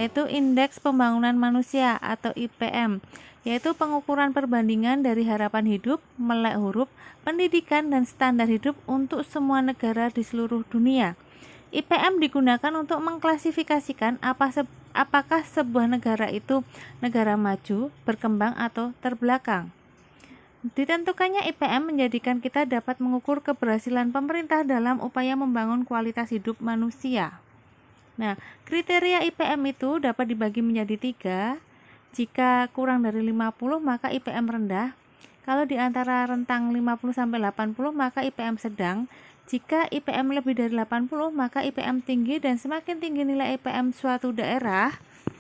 yaitu Indeks Pembangunan Manusia atau IPM, yaitu pengukuran perbandingan dari harapan hidup, melek huruf, pendidikan, dan standar hidup untuk semua negara di seluruh dunia. IPM digunakan untuk mengklasifikasikan apakah sebuah negara itu negara maju, berkembang, atau terbelakang. Ditentukannya IPM menjadikan kita dapat mengukur keberhasilan pemerintah dalam upaya membangun kualitas hidup manusia. Nah, kriteria IPM itu dapat dibagi menjadi 3. Jika kurang dari 50 maka IPM rendah. Kalau di antara rentang 50-80 maka IPM sedang. Jika IPM lebih dari 80 maka IPM tinggi, dan semakin tinggi nilai IPM suatu daerah,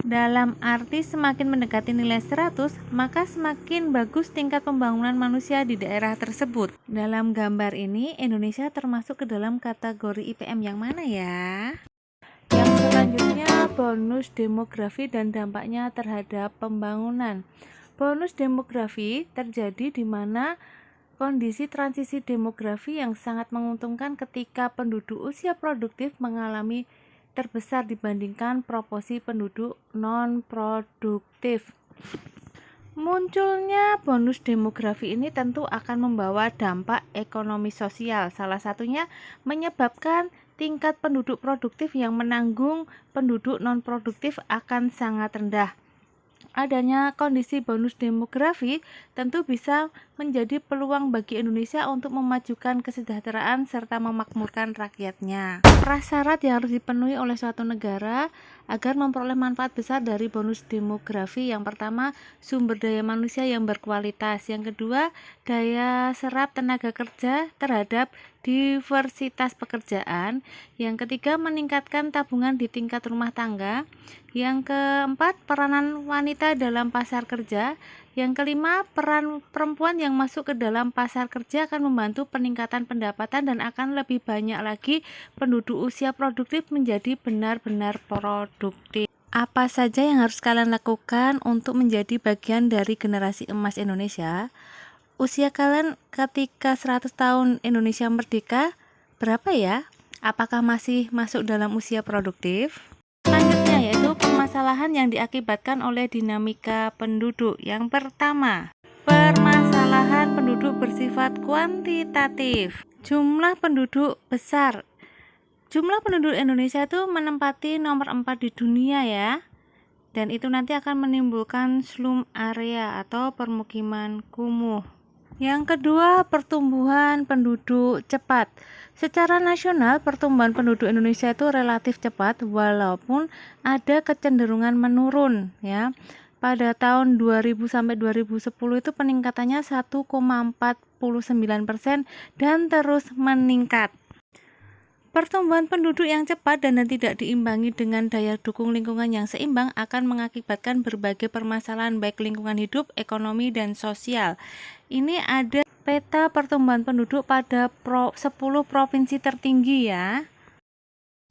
dalam arti semakin mendekati nilai 100, maka semakin bagus tingkat pembangunan manusia di daerah tersebut. Dalam gambar ini, Indonesia termasuk ke dalam kategori IPM yang mana ya? Yang selanjutnya, bonus demografi dan dampaknya terhadap pembangunan. Bonus demografi terjadi di mana kondisi transisi demografi yang sangat menguntungkan ketika penduduk usia produktif mengalami terbesar dibandingkan proporsi penduduk non-produktif. Munculnya bonus demografi ini tentu akan membawa dampak ekonomi sosial. Salah satunya menyebabkan tingkat penduduk produktif yang menanggung penduduk non-produktif akan sangat rendah. Adanya kondisi bonus demografi tentu bisa menjadi peluang bagi Indonesia untuk memajukan kesejahteraan serta memakmurkan rakyatnya. Prasyarat yang harus dipenuhi oleh suatu negara agar memperoleh manfaat besar dari bonus demografi: yang pertama, sumber daya manusia yang berkualitas; yang kedua, daya serap tenaga kerja terhadap diversitas pekerjaan; yang ketiga, meningkatkan tabungan di tingkat rumah tangga; yang keempat, peranan wanita dalam pasar kerja; yang kelima, peran perempuan yang masuk ke dalam pasar kerja akan membantu peningkatan pendapatan dan akan lebih banyak lagi penduduk usia produktif menjadi benar-benar produktif. Apa saja yang harus kalian lakukan untuk menjadi bagian dari generasi emas Indonesia? Usia kalian ketika 100 tahun Indonesia merdeka berapa ya? Apakah masih masuk dalam usia produktif? Selanjutnya yaitu permasalahan yang diakibatkan oleh dinamika penduduk. Yang pertama, permasalahan penduduk bersifat kuantitatif. Jumlah penduduk besar. Jumlah penduduk Indonesia itu menempati nomor 4 di dunia ya. Dan itu nanti akan menimbulkan slum area atau permukiman kumuh. Yang kedua, pertumbuhan penduduk cepat. Secara nasional, pertumbuhan penduduk Indonesia itu relatif cepat walaupun ada kecenderungan menurun ya. Pada tahun 2000 sampai 2010 itu peningkatannya 1,49% dan terus meningkat. Pertumbuhan penduduk yang cepat dan tidak diimbangi dengan daya dukung lingkungan yang seimbang akan mengakibatkan berbagai permasalahan baik lingkungan hidup, ekonomi, dan sosial. Ini ada peta pertumbuhan penduduk pada 10 provinsi tertinggi ya.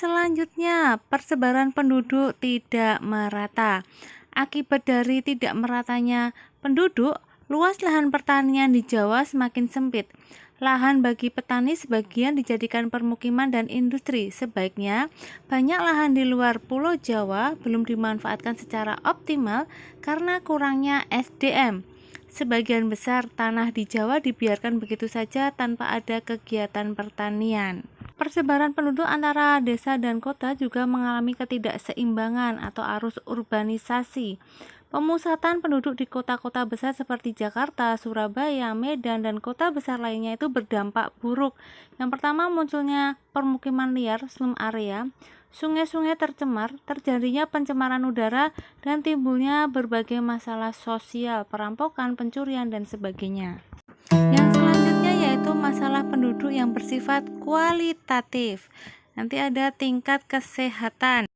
Selanjutnya, persebaran penduduk tidak merata. Akibat dari tidak meratanya penduduk, luas lahan pertanian di Jawa semakin sempit. Lahan bagi petani sebagian dijadikan permukiman dan industri. Sebaiknya, banyak lahan di luar Pulau Jawa belum dimanfaatkan secara optimal karena kurangnya SDM. Sebagian besar tanah di Jawa dibiarkan begitu saja tanpa ada kegiatan pertanian. Persebaran penduduk antara desa dan kota juga mengalami ketidakseimbangan atau arus urbanisasi. Pemusatan penduduk di kota-kota besar seperti Jakarta, Surabaya, Medan, dan kota besar lainnya itu berdampak buruk. Yang pertama, munculnya permukiman liar, slum area, sungai-sungai tercemar, terjadinya pencemaran udara, dan timbulnya berbagai masalah sosial, perampokan, pencurian, dan sebagainya. Yang selanjutnya yaitu masalah penduduk yang bersifat kualitatif. Nanti ada tingkat kesehatan.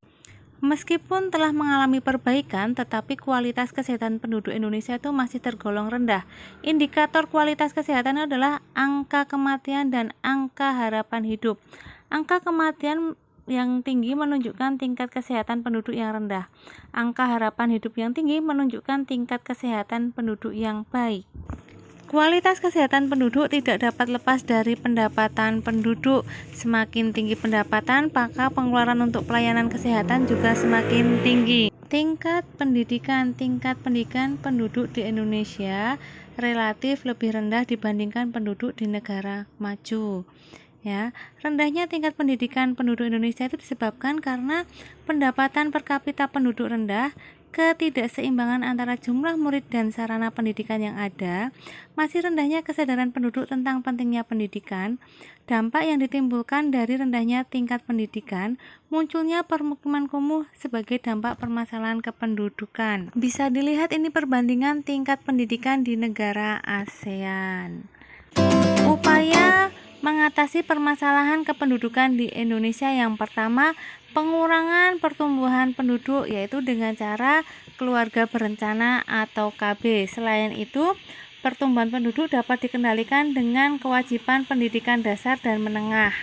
Meskipun telah mengalami perbaikan, tetapi kualitas kesehatan penduduk Indonesia itu masih tergolong rendah. Indikator kualitas kesehatan adalah angka kematian dan angka harapan hidup. Angka kematian yang tinggi menunjukkan tingkat kesehatan penduduk yang rendah. Angka harapan hidup yang tinggi menunjukkan tingkat kesehatan penduduk yang baik. Kualitas kesehatan penduduk tidak dapat lepas dari pendapatan penduduk. Semakin tinggi pendapatan, maka pengeluaran untuk pelayanan kesehatan juga semakin tinggi. Tingkat pendidikan penduduk di Indonesia relatif lebih rendah dibandingkan penduduk di negara maju. Ya, rendahnya tingkat pendidikan penduduk Indonesia itu disebabkan karena pendapatan per kapita penduduk rendah, ketidakseimbangan antara jumlah murid dan sarana pendidikan yang ada, masih rendahnya kesadaran penduduk tentang pentingnya pendidikan, dampak yang ditimbulkan dari rendahnya tingkat pendidikan, munculnya permukiman kumuh sebagai dampak permasalahan kependudukan. Bisa dilihat ini perbandingan tingkat pendidikan di negara ASEAN. Upaya mengatasi permasalahan kependudukan di Indonesia yang pertama, pengurangan pertumbuhan penduduk yaitu dengan cara keluarga berencana atau KB. Selain itu, pertumbuhan penduduk dapat dikendalikan dengan kewajiban pendidikan dasar dan menengah.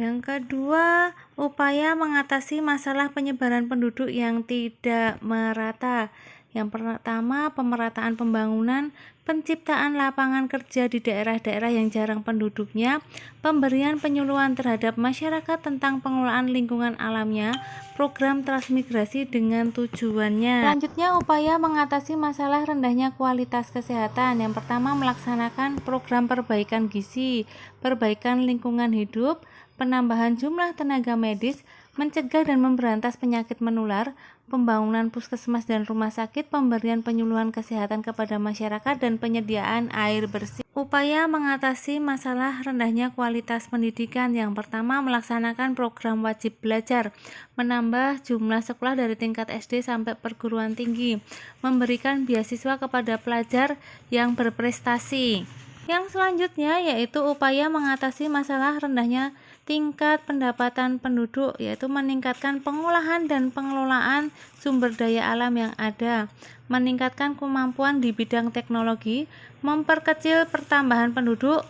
Yang kedua, upaya mengatasi masalah penyebaran penduduk yang tidak merata. Yang pertama, pemerataan pembangunan, penciptaan lapangan kerja di daerah-daerah yang jarang penduduknya, pemberian penyuluhan terhadap masyarakat tentang pengelolaan lingkungan alamnya, program transmigrasi dengan tujuannya. Selanjutnya, upaya mengatasi masalah rendahnya kualitas kesehatan. Yang pertama, melaksanakan program perbaikan gizi, perbaikan lingkungan hidup, penambahan jumlah tenaga medis, mencegah dan memberantas penyakit menular, pembangunan puskesmas dan rumah sakit, pemberian penyuluhan kesehatan kepada masyarakat, dan penyediaan air bersih. Upaya mengatasi masalah rendahnya kualitas pendidikan. Yang pertama, melaksanakan program wajib belajar, menambah jumlah sekolah dari tingkat SD sampai perguruan tinggi, memberikan beasiswa kepada pelajar yang berprestasi. Yang selanjutnya yaitu upaya mengatasi masalah rendahnya tingkat pendapatan penduduk, yaitu meningkatkan pengolahan dan pengelolaan sumber daya alam yang ada, meningkatkan kemampuan di bidang teknologi, memperkecil pertambahan penduduk,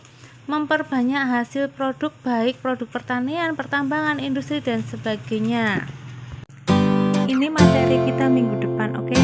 memperbanyak hasil produk baik produk pertanian, pertambangan, industri, dan sebagainya. Ini materi kita minggu depan, oke?